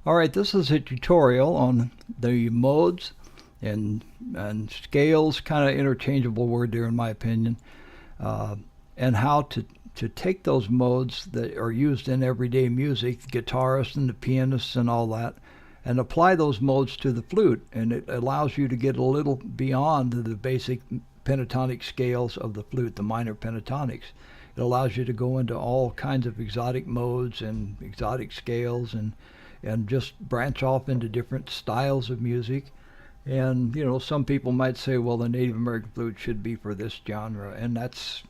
Alright, this is a tutorial on the modes and scales, kind of interchangeable word there in my opinion, and how to take those modes that are used in everyday music, guitarists and the pianists and all that, and apply those modes to the flute. And it allows you to get a little beyond the basic pentatonic scales of the flute, the minor pentatonics. It allows you to go into all kinds of exotic modes and exotic scales and just branch off into different styles of music. And some people might say, well, the Native American flute should be for this genre, and that's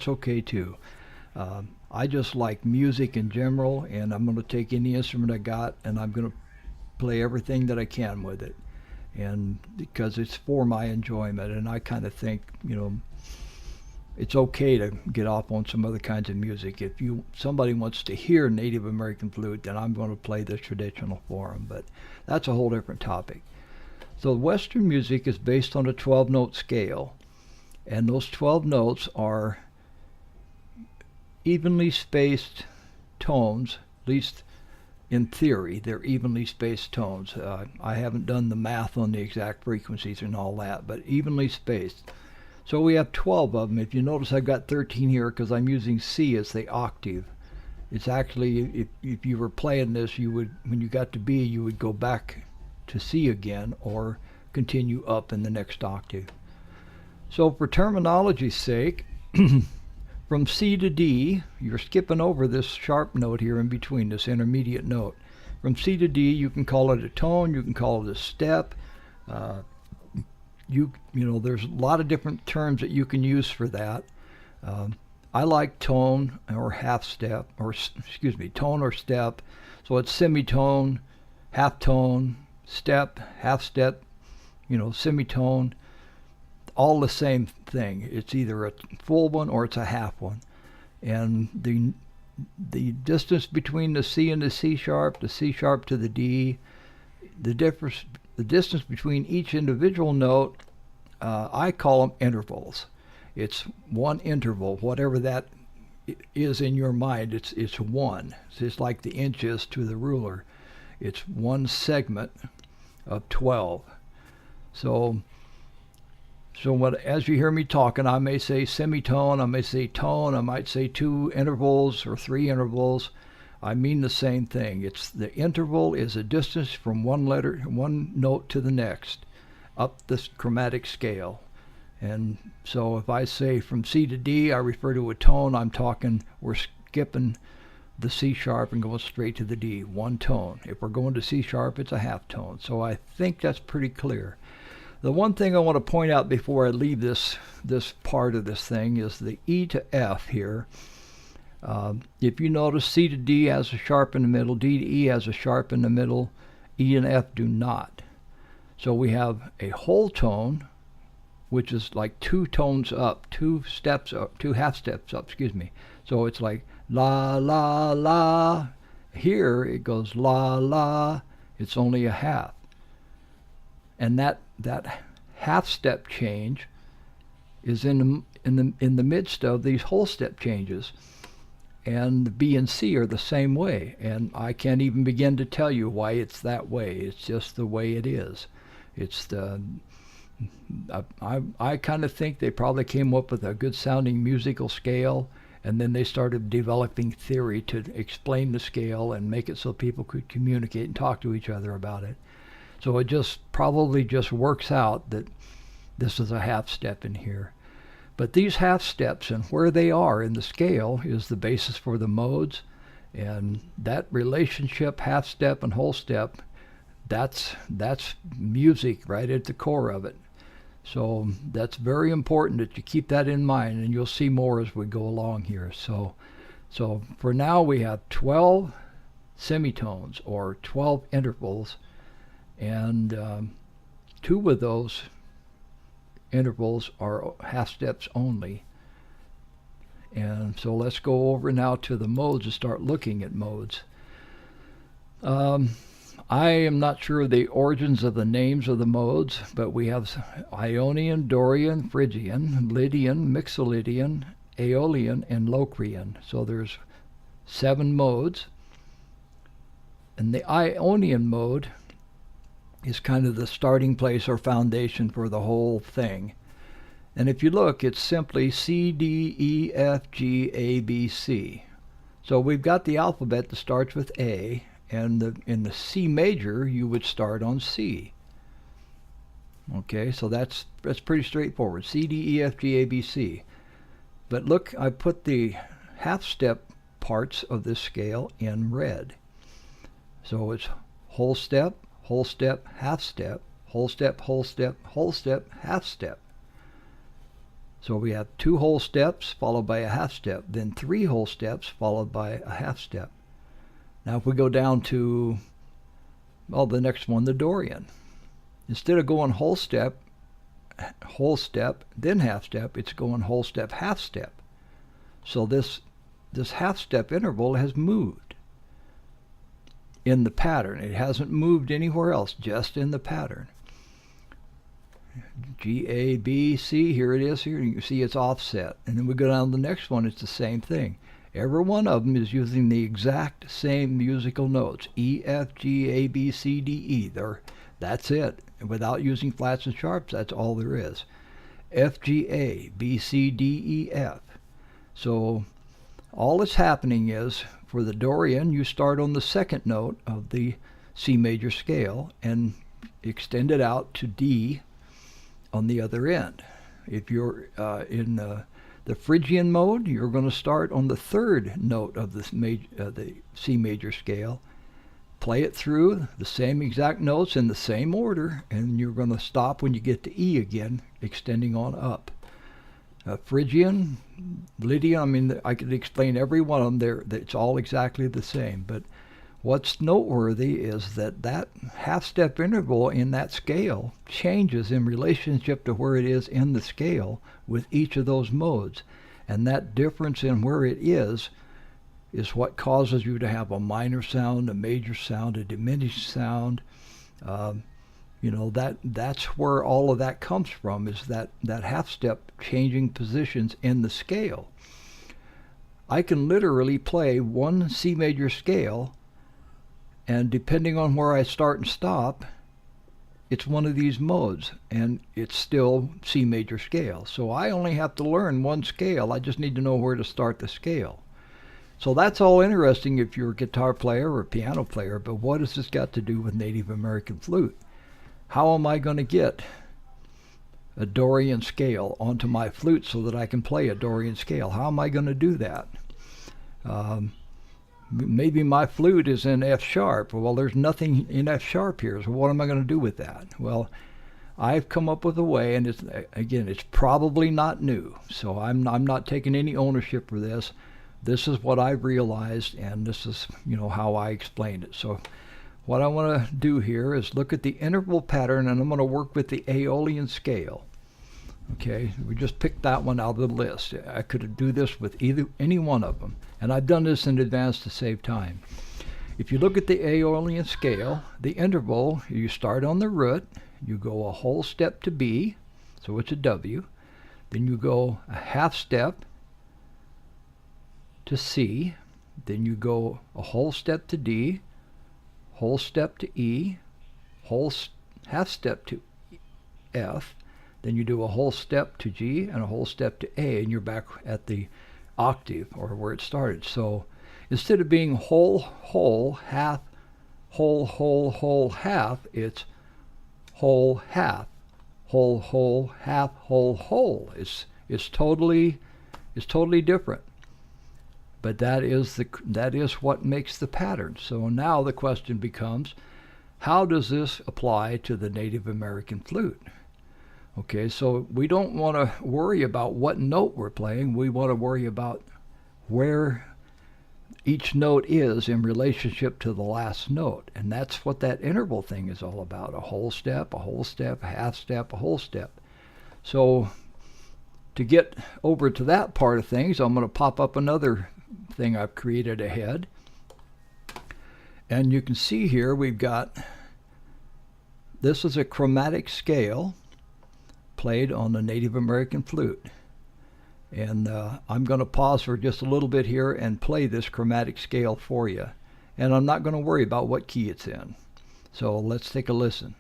okay too. I just like music in general, and I'm going to take any instrument I got and I'm going to play everything that I can with it, and because it's for my enjoyment. And I kind of think it's okay to get off on some other kinds of music. If somebody wants to hear Native American flute, then I'm going to play the traditional for them. But that's a whole different topic. So Western music is based on a 12-note scale, and those 12 notes are evenly spaced tones. At least in theory, they're evenly spaced tones. I haven't done the math on the exact frequencies and all that, but evenly spaced. So we have 12 of them. If you notice, I've got 13 here because I'm using C as the octave. It's actually, if you were playing this, you would, when you got to B, you would go back to C again or continue up in the next octave. So for terminology's sake, from C to D, you're skipping over this sharp note here in between, this intermediate note. From C to D, you can call it a tone, you can call it a step. There's a lot of different terms that you can use for that. I like tone or half step, or excuse me, tone or step. So it's semitone, half tone, step, half step, semitone, all the same thing. It's either a full one or it's a half one. And the distance between the C and the C sharp to the D, the distance between each individual note, I call them intervals. It's one interval, whatever that is in your mind. It's one. It's just like the inches to the ruler. It's one segment of 12. So as you hear me talking, I may say semitone, I may say tone, I might say 2 intervals or 3 intervals. I mean the same thing. It's the interval is a distance from one note to the next up this chromatic scale. And so if I say from C to D, I refer to a tone. I'm talking, we're skipping the C sharp and going straight to the D, one tone. If we're going to C sharp, it's a half tone. So I think that's pretty clear. The one thing I want to point out before I leave this part of this thing is the E to F here. If you notice, C to D has a sharp in the middle, D to E has a sharp in the middle, E and F do not. So we have a whole tone, which is like 2 tones up, 2 steps up, 2 half steps up, excuse me. So it's like la, la, la. Here it goes la, la. It's only a half. And that half step change is in the midst of these whole step changes. And the B and C are the same way. And I can't even begin to tell you why it's that way. It's just the way it is. I kind of think they probably came up with a good sounding musical scale, and then they started developing theory to explain the scale and make it so people could communicate and talk to each other about it. So it probably just works out that this is a half step in here. But these half steps and where they are in the scale is the basis for the modes, and that relationship, half step and whole step, that's music right at the core of it. So that's very important that you keep that in mind, and you'll see more as we go along here. So for now we have 12 semitones or 12 intervals, and 2 of those intervals are half steps only. And so let's go over now to the modes and start looking at modes. I am not sure of the origins of the names of the modes, but we have Ionian, Dorian, Phrygian, Lydian, Mixolydian, Aeolian, and Locrian. So there's 7 modes. And the Ionian mode is kind of the starting place or foundation for the whole thing. And if you look, it's simply C, D, E, F, G, A, B, C. So we've got the alphabet that starts with A, and in the C major, you would start on C. Okay, so that's pretty straightforward. C, D, E, F, G, A, B, C. But look, I put the half step parts of this scale in red. So it's whole step, half step, whole step, whole step, whole step, half step. So we have 2 whole steps followed by a half step, then 3 whole steps followed by a half step. Now if we go down to, well, the next one, the Dorian. Instead of going whole step, then half step, it's going whole step, half step. So this half step interval has moved in the pattern. It hasn't moved anywhere else, just in the pattern. G, A, B, C, here it is here. You can see it's offset. And then we go down to the next one, it's the same thing. Every one of them is using the exact same musical notes. E, F, G, A, B, C, D, E. That's it. Without using flats and sharps, that's all there is. F, G, A, B, C, D, E, F. So all that's happening is, for the Dorian, you start on the second note of the C major scale and extend it out to D on the other end. If you're in the Phrygian mode, you're going to start on the third note of the C major scale, play it through the same exact notes in the same order, and you're going to stop when you get to E again, extending on up. Phrygian, Lydian, I mean, I could explain every one of them. It's all exactly the same. But what's noteworthy is that half step interval in that scale changes in relationship to where it is in the scale with each of those modes. And that difference in where it is what causes you to have a minor sound, a major sound, a diminished sound. That's where all of that comes from, is that half step changing positions in the scale. I can literally play one C major scale, and depending on where I start and stop, it's one of these modes, and it's still C major scale. So I only have to learn one scale. I just need to know where to start the scale. So that's all interesting if you're a guitar player or a piano player, but what has this got to do with Native American flute? How am I going to get a Dorian scale onto my flute so that I can play a Dorian scale? How am I going to do that? Maybe my flute is in F sharp. Well, there's nothing in F sharp here, so what am I going to do with that? Well, I've come up with a way, and it's probably not new, so I'm not taking any ownership for this. This is what I've realized, and this is how I explained it. So what I want to do here is look at the interval pattern, and I'm going to work with the Aeolian scale. Okay, we just picked that one out of the list. I could do this with any one of them, and I've done this in advance to save time. If you look at the Aeolian scale, the interval, you start on the root, you go a whole step to B, so it's a W, then you go a half step to C, then you go a whole step to D, whole step to E, half step to F, then you do a whole step to G and a whole step to A, and you're back at the octave or where it started. So instead of being whole, half, whole, half, it's whole, half, whole, half, whole. It's totally different. But that is what makes the pattern. So now the question becomes, how does this apply to the Native American flute? Okay, so we don't want to worry about what note we're playing. We want to worry about where each note is in relationship to the last note. And that's what that interval thing is all about. A whole step, a half step, a whole step. So to get over to that part of things, I'm going to pop up another thing I've created ahead. And you can see here we've got, this is a chromatic scale played on the Native American flute. And I'm going to pause for just a little bit here and play this chromatic scale for you. and I'm not going to worry about what key it's in. So let's take a listen.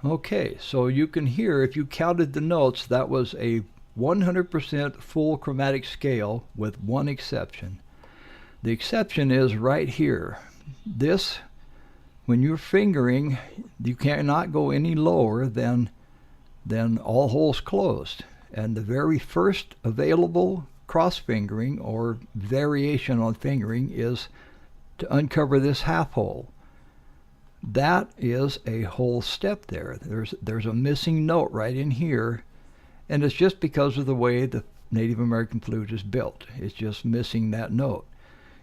Okay, so you can hear, if you counted the notes, that was a 100% full chromatic scale with one exception. The exception is right here. This, when you're fingering, you cannot go any lower than all holes closed. And the very first available cross fingering or variation on fingering is to uncover this half hole. That is a whole step there. There's a missing note right in here, and it's just because of the way the Native American flute is built. It's just missing that note.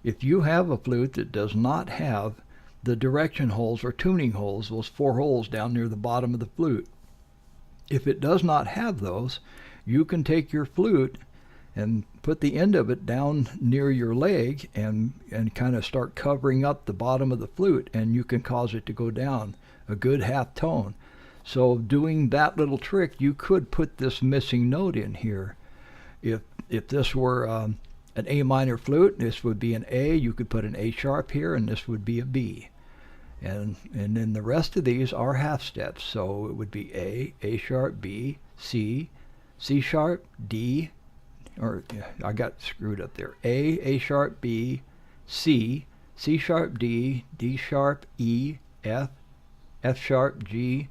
If you have a flute that does not have the direction holes or tuning holes, those 4 holes down near the bottom of the flute, if it does not have those, you can take your flute and put the end of it down near your leg and kind of start covering up the bottom of the flute, and you can cause it to go down a good half tone. So doing that little trick, you could put this missing note in here. If this were an A minor flute, this would be an A. You could put an A sharp here, and this would be a B. And then the rest of these are half steps. So it would be A sharp, B, C, C sharp, D, or I got screwed up there. A sharp, B, C, C sharp, D, D sharp, E, F, F sharp, G,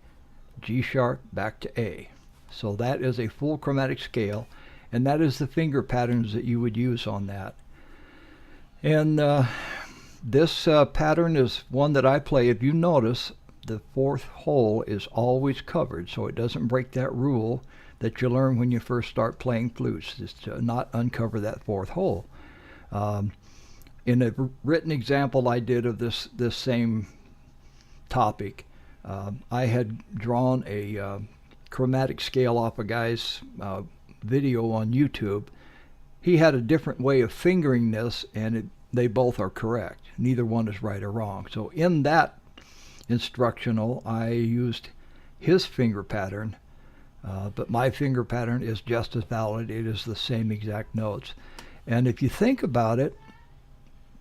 G sharp, back to A. So that is a full chromatic scale, and that is the finger patterns that you would use on that. And this pattern is one that I play. If you notice, the 4th hole is always covered, so it doesn't break that rule that you learn when you first start playing flutes, is to not uncover that 4th hole. In a written example I did of this same topic, I had drawn a chromatic scale off a guy's video on YouTube. He had a different way of fingering this, and they both are correct. Neither one is right or wrong. So in that instructional, I used his finger pattern, but my finger pattern is just as valid. It is the same exact notes. And if you think about it,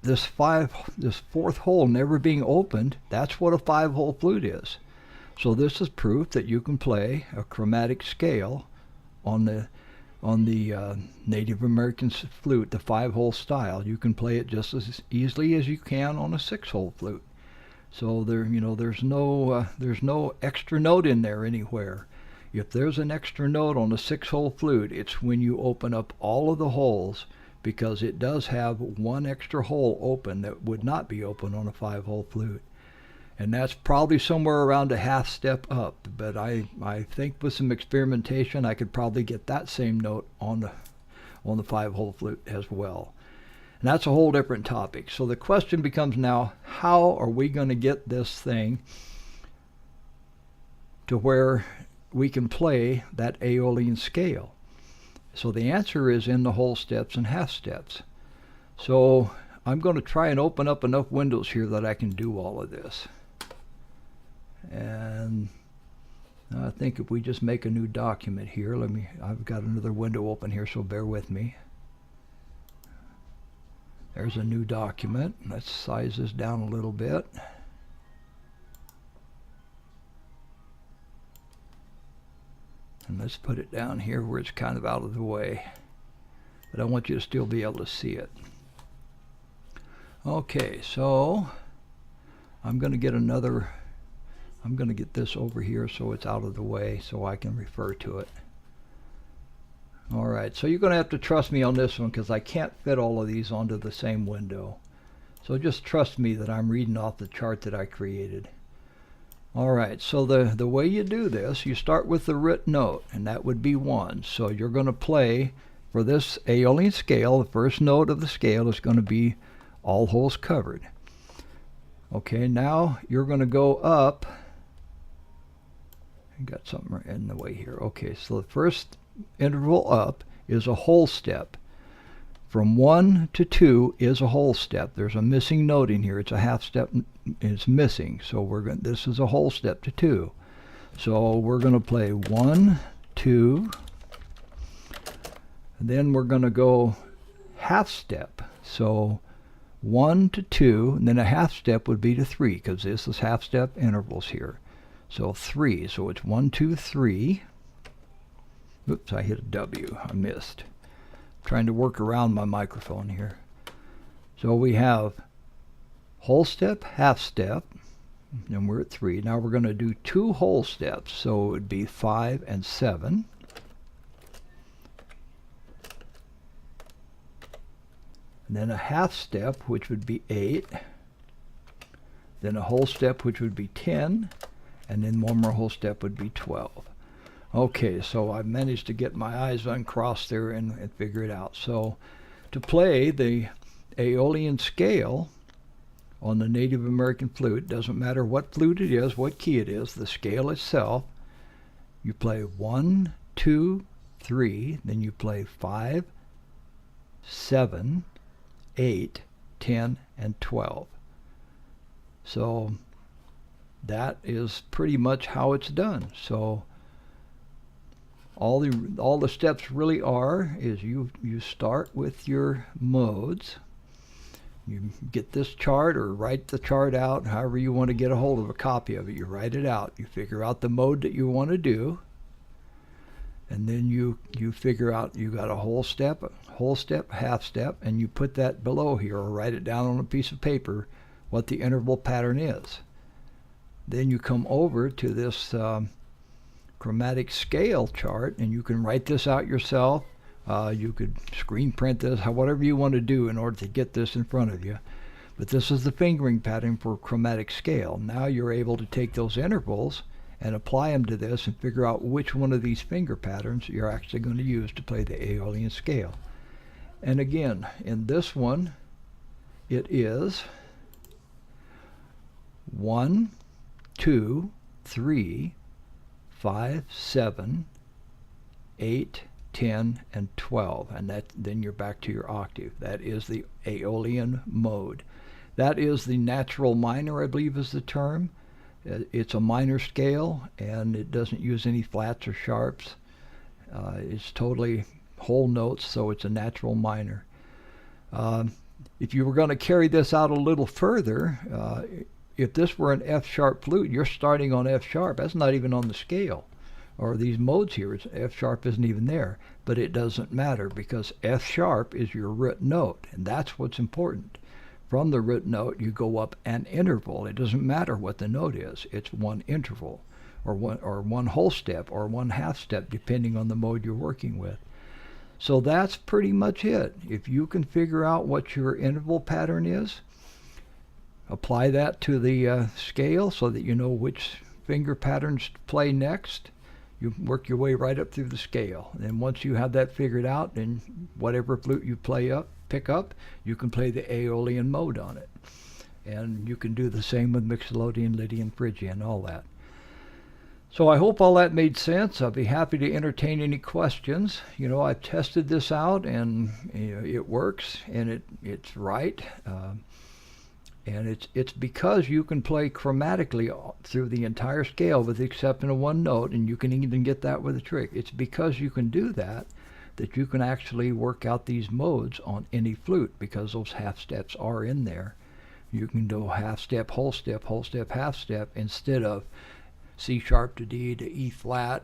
this 4th hole never being opened, that's what a 5-hole flute is. So this is proof that you can play a chromatic scale on the Native American flute, the 5-hole style. You can play it just as easily as you can on a 6-hole flute. So there's no extra note in there anywhere. If there's an extra note on a 6-hole flute, it's when you open up all of the holes, because it does have one extra hole open that would not be open on a 5-hole flute. And that's probably somewhere around a half step up. But I think with some experimentation, I could probably get that same note on the 5-hole flute as well. And that's a whole different topic. So the question becomes now, how are we going to get this thing to where we can play that Aeolian scale? So the answer is in the whole steps and half steps. So I'm going to try and open up enough windows here that I can do all of this. And I think if we just make a new document here, I've got another window open here, so bear with me. There's a new document. Let's size this down a little bit. And let's put it down here where it's kind of out of the way. But I want you to still be able to see it. Okay, so I'm going to get this over here so it's out of the way so I can refer to it. Alright, so you're going to have to trust me on this one because I can't fit all of these onto the same window. So just trust me that I'm reading off the chart that I created. Alright, so the way you do this, you start with the root note, and that would be 1. So you're going to play, for this Aeolian scale, the first note of the scale is going to be all holes covered. Okay, now you're going to go up. I got something in the way here. Okay, so the first interval up is a whole step. From 1 to 2 is a whole step. There's a missing note in here. It's a half step. It's missing. So this is a whole step to 2. So we're going to play 1, 2, and then we're going to go half step. So 1 to 2, and then a half step would be to 3, because this is half step intervals here. So 3, so it's 1, 2, 3. Oops, I hit a W, I missed. Trying to work around my microphone here. So we have whole step, half step, and we're at 3. Now we're going to do 2 whole steps, so it would be 5 and 7. And then a half step, which would be 8. Then a whole step, which would be 10. And then one more whole step would be 12. Okay, so I managed to get my eyes uncrossed there and figure it out. So to play the Aeolian scale on the Native American flute, doesn't matter what flute it is, what key it is, the scale itself, you play 1, 2, 3, then you play 5, 7, 8, 10, and 12. So that is pretty much how it's done. So all the steps really are is you start with your modes. You get this chart or write the chart out, however you want to get a hold of a copy of it. You write it out. You figure out the mode that you want to do. And then you figure out you got a whole step, half step, and you put that below here or write it down on a piece of paper what the interval pattern is. Then you come over to this chromatic scale chart, and you can write this out yourself. You could screen print this, whatever you want to do in order to get this in front of you. But this is the fingering pattern for chromatic scale. Now you're able to take those intervals and apply them to this and figure out which one of these finger patterns you're actually going to use to play the Aeolian scale. And again, in this one, it is 1, 2, 3, 5, 7, 8, 10, and 12. And then you're back to your octave. That is the Aeolian mode. That is the natural minor, I believe is the term. It's a minor scale, and it doesn't use any flats or sharps. It's totally whole notes, so it's a natural minor. If you were going to carry this out a little further, if this were an F sharp flute, you're starting on F sharp. That's not even on the scale. Or these modes here, F sharp isn't even there. But it doesn't matter because F sharp is your root note, and that's what's important. From the root note, you go up an interval. It doesn't matter what the note is. It's one interval, or one whole step, or one half step, depending on the mode you're working with. So that's pretty much it. If you can figure out what your interval pattern is, apply that to the scale so that you know which finger patterns to play next. You work your way right up through the scale. And once you have that figured out, then whatever flute you pick up, you can play the Aeolian mode on it. And you can do the same with Mixolydian, Lydian, Phrygian, all that. So I hope all that made sense. I'll be happy to entertain any questions. You know, I've tested this out, and it works, and it's right. And it's because you can play chromatically through the entire scale with the exception of one note, and you can even get that with a trick. It's because you can do that you can actually work out these modes on any flute, because those half steps are in there. You can do half step, whole step, half step, instead of C sharp to D to E flat.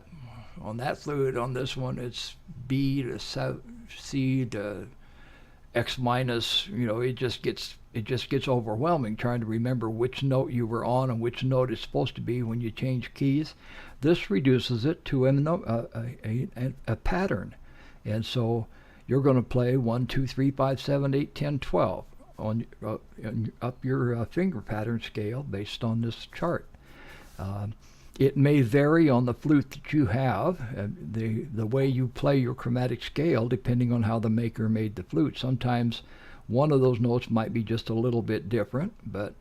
On that flute, on this one, it's B to C to X minus. You know, it just gets overwhelming trying to remember which note you were on and which note it's supposed to be when you change keys. This reduces it to a pattern. And so you're going to play 1, 2, 3, 5, 7, 8, 10, 12 on up your finger pattern scale based on this chart. It may vary on the flute that you have, the way you play your chromatic scale, depending on how the maker made the flute. Sometimes one of those notes might be just a little bit different, but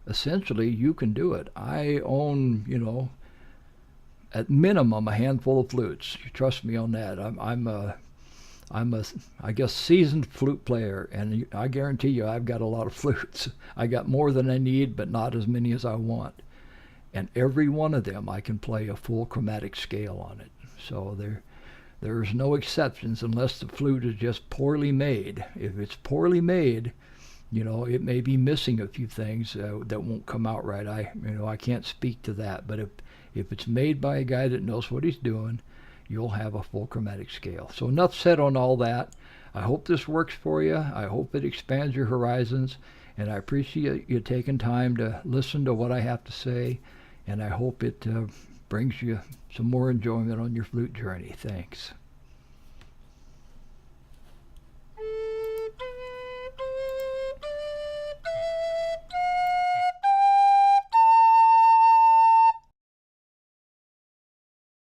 essentially you can do it. I own, at minimum a handful of flutes. You trust me on that. I'm a I guess seasoned flute player, and I guarantee you I've got a lot of flutes. I got more than I need, but not as many as I want. and every one of them I can play a full chromatic scale on it. So there's no exceptions unless the flute is just poorly made. If it's poorly made, it may be missing a few things that won't come out right. I can't speak to that, but if it's made by a guy that knows what he's doing, you'll have a full chromatic scale. So enough said on all that. I hope this works for you. I hope it expands your horizons, and I appreciate you taking time to listen to what I have to say, and I hope it brings you some more enjoyment on your flute journey. Thanks.